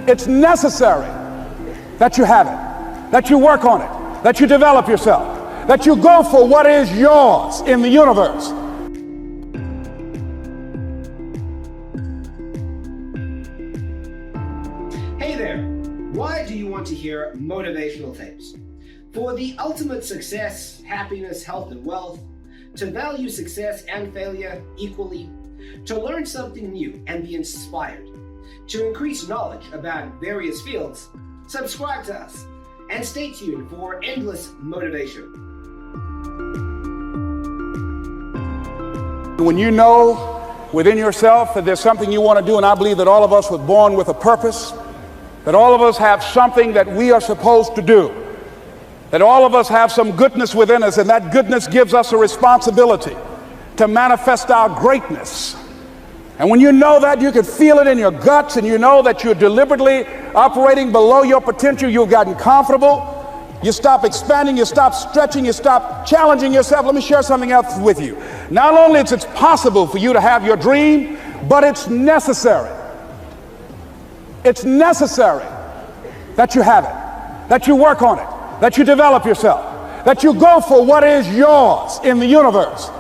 it's necessary that you have it, that you work on it, that you develop yourself, that you go for what is yours in the universe. Hey there! Why do you want to hear motivational tapes? For the ultimate success, happiness, health, and wealth, to value success and failure equally, to learn something new and be inspired, to increase knowledge about various fields, subscribe to us and stay tuned for endless motivation. When you know within yourself that there's something you want to do, and I believe that all of us were born with a purpose, that all of us have something that we are supposed to do, that all of us have some goodness within us, and that goodness gives us a responsibility to manifest our greatness. And when you know that, you can feel it in your guts, and you know that you're deliberately operating below your potential. You've gotten comfortable. You stop expanding, you stop stretching, you stop challenging yourself. Let me share something else with you. Not only is it possible for you to have your dream, but it's necessary. It's necessary that you have it, that you work on it, that you develop yourself, that you go for what is yours in the universe.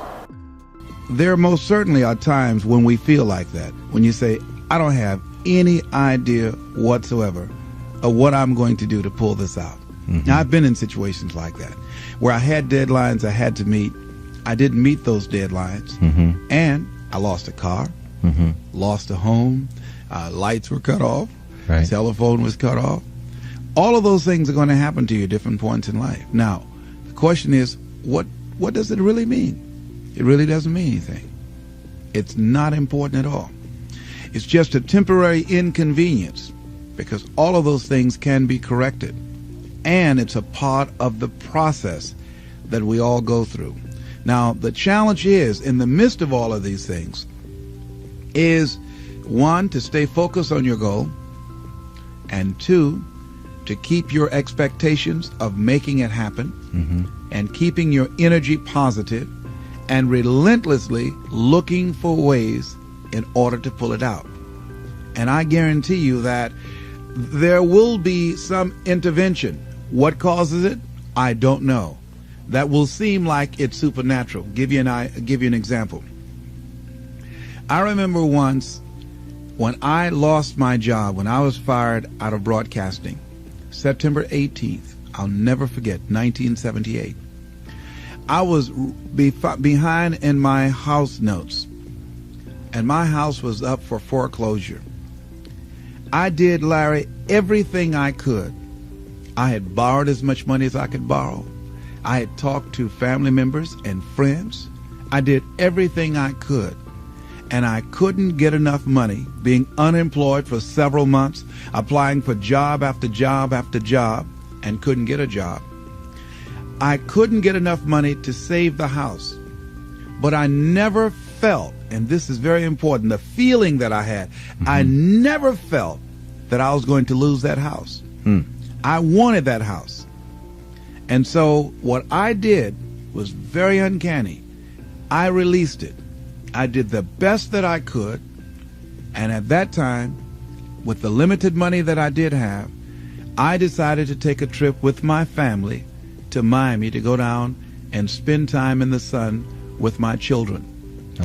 There most certainly are times when we feel like that, when you say, I don't have any idea whatsoever of what I'm going to do to pull this out. Now, I've been in situations like that, where I had deadlines I had to meet. I didn't meet those deadlines, and I lost a car, lost a home, lights were cut off, telephone was cut off. All of those things are going to happen to you at different points in life. Now, the question is, what does it really mean? It really doesn't mean anything. It's not important at all. It's just a temporary inconvenience, because all of those things can be corrected. And it's a part of the process that we all go through. Now, the challenge is, in the midst of all of these things, is one, to stay focused on your goal, and two, to keep your expectations of making it happen, and keeping your energy positive, and relentlessly looking for ways in order to pull it out. And I guarantee you that there will be some intervention. What causes it? I don't know. That will seem like it's supernatural. Give you an example. I remember once when I lost my job, when I was fired out of broadcasting, September 18th, I'll never forget, 1978. I was behind in my house notes, and my house was up for foreclosure. I did, Larry, everything I could. I had borrowed as much money as I could borrow. I had talked to family members and friends. I did everything I could, and I couldn't get enough money, being unemployed for several months, applying for job after job after job, and couldn't get a job. I couldn't get enough money to save the house, but I never felt, and this is very important, the feeling that I had, I never felt that I was going to lose that house. I wanted that house. And so what I did was very uncanny. I released it. I did the best that I could, and at that time, with the limited money that I did have, I decided to take a trip with my family to Miami to go down and spend time in the sun with my children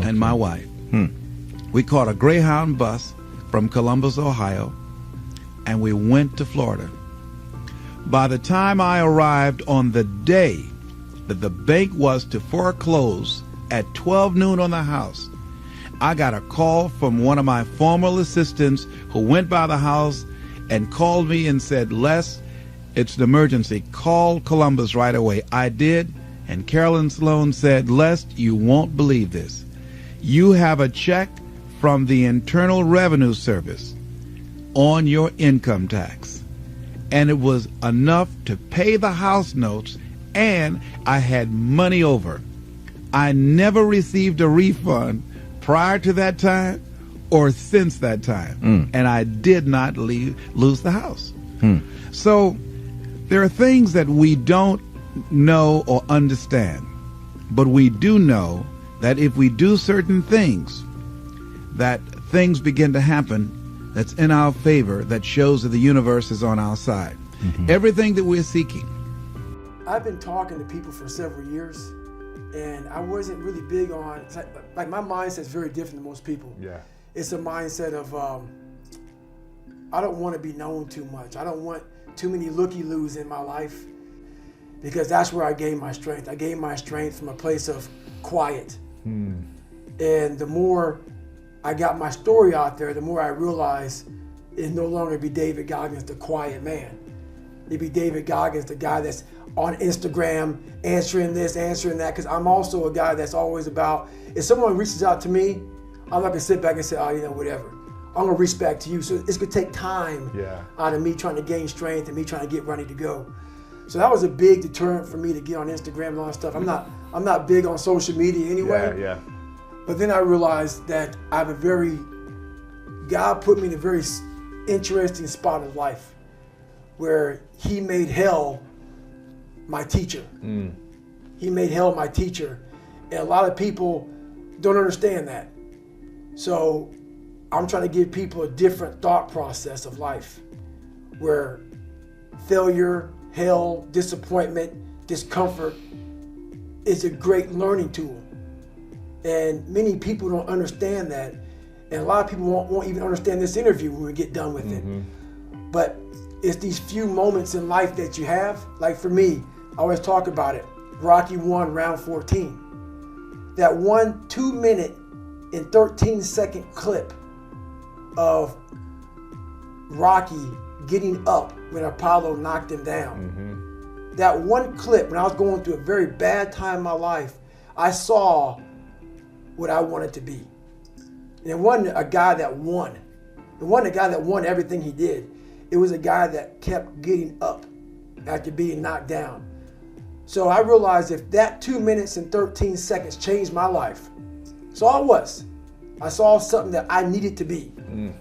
and my wife. We caught a Greyhound bus from Columbus, Ohio, and we went to Florida. By the time I arrived on the day that the bank was to foreclose at 12 noon on the house, I got a call from one of my former assistants who went by the house and called me and said, Les, it's an emergency. Call Columbus right away. I did, and Carolyn Sloan said, Les, you won't believe this. You have a check from the Internal Revenue Service on your income tax. And it was enough to pay the house notes, and I had money over. I never received a refund prior to that time or since that time. And I did not lose the house. So there are things that we don't know or understand, but we do know that if we do certain things, that things begin to happen that's in our favor that shows that the universe is on our side. Everything that we're seeking. I've been talking to people for several years, and I wasn't really big on, like my mindset's very different than most people. Yeah. It's a mindset of, I don't want to be known too much. I don't want too many looky-loos in my life, because that's where I gained my strength. I gained my strength from a place of quiet. And the more I got my story out there, the more I realized it'd no longer be David Goggins, the quiet man. It'd be David Goggins, the guy that's on Instagram, answering this, answering that, because I'm also a guy that's always about, if someone reaches out to me, I'm not gonna sit back and say, oh, you know, whatever. I'm gonna reach back to you. So it's gonna take time out of me trying to gain strength and me trying to get ready to go. So that was a big deterrent for me to get on Instagram and all that stuff. I'm not big on social media anyway. Yeah. But then I realized that God put me in a very interesting spot of life where he made hell my teacher. He made hell my teacher. And a lot of people don't understand that. So I'm trying to give people a different thought process of life where failure, hell, disappointment, discomfort is a great learning tool. And many people don't understand that. And a lot of people won't even understand this interview when we get done with it. But it's these few moments in life that you have. Like for me, I always talk about it. Rocky 1, round 14. That 1 2-minute and 13-second clip of Rocky getting up when Apollo knocked him down. That one clip, when I was going through a very bad time in my life, I saw what I wanted to be. And it wasn't a guy that won. It wasn't a guy that won everything he did. It was a guy that kept getting up after being knocked down. So I realized if that 2 minutes and 13 seconds changed my life, so all it was. I saw something that I needed to be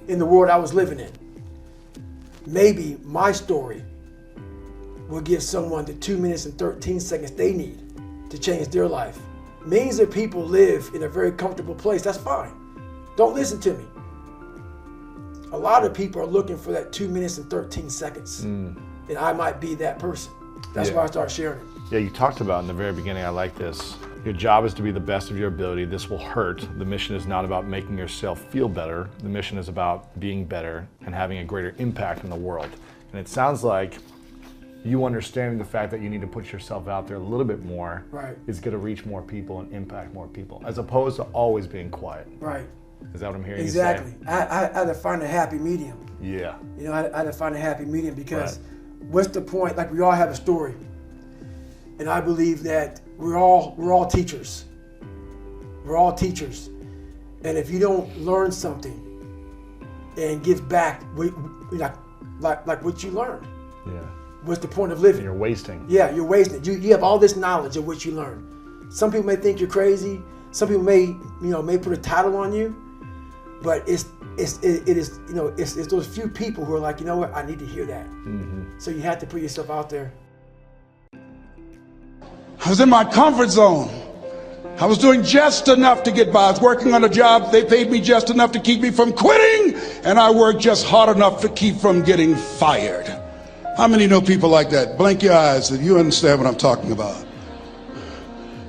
in the world I was living in. Maybe my story will give someone the 2 minutes and 13 seconds they need to change their life. Millions of people live in a very comfortable place. That's fine. Don't listen to me. A lot of people are looking for that 2 minutes and 13 seconds. And I might be that person. That's why I started sharing it. Yeah, you talked about in the very beginning, I like this. Your job is to be the best of your ability. This will hurt. The mission is not about making yourself feel better. The mission is about being better and having a greater impact in the world. And it sounds like you understanding the fact that you need to put yourself out there a little bit more is going to reach more people and impact more people, as opposed to always being quiet. Right. Is that what I'm hearing exactly. you say? I had to find a happy medium. Yeah. You know, I had to find a happy medium because what's the point? Like, we all have a story. And I believe that we're all teachers. We're all teachers. And if you don't learn something and give back like what you learned, what's the point of living? You're wasting. Yeah, you're wasting it. You have all this knowledge of what you learned. Some people may think you're crazy. Some people may put a title on you, but it is it's those few people who are like, you know what, I need to hear that. So you have to put yourself out there. I was in my comfort zone. I was doing just enough to get by. I was working on a job. They paid me just enough to keep me from quitting, and I worked just hard enough to keep from getting fired. How many know people like that? Blink your eyes if you understand what I'm talking about.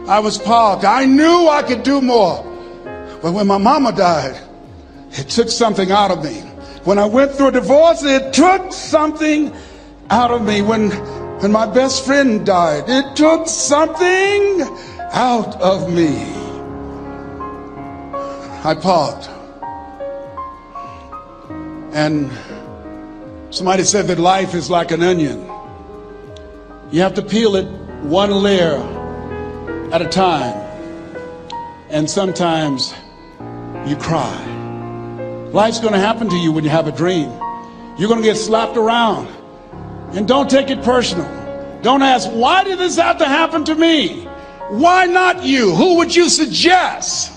I was parked. I knew I could do more. But when my mama died, it took something out of me. When I went through a divorce, it took something out of me. When my best friend died, it took something out of me. I parked. And somebody said that life is like an onion. You have to peel it one layer at a time. And sometimes you cry. Life's going to happen to you when you have a dream. You're going to get slapped around. And don't take it personal. Don't ask, why did this have to happen to me? Why not you? Who would you suggest?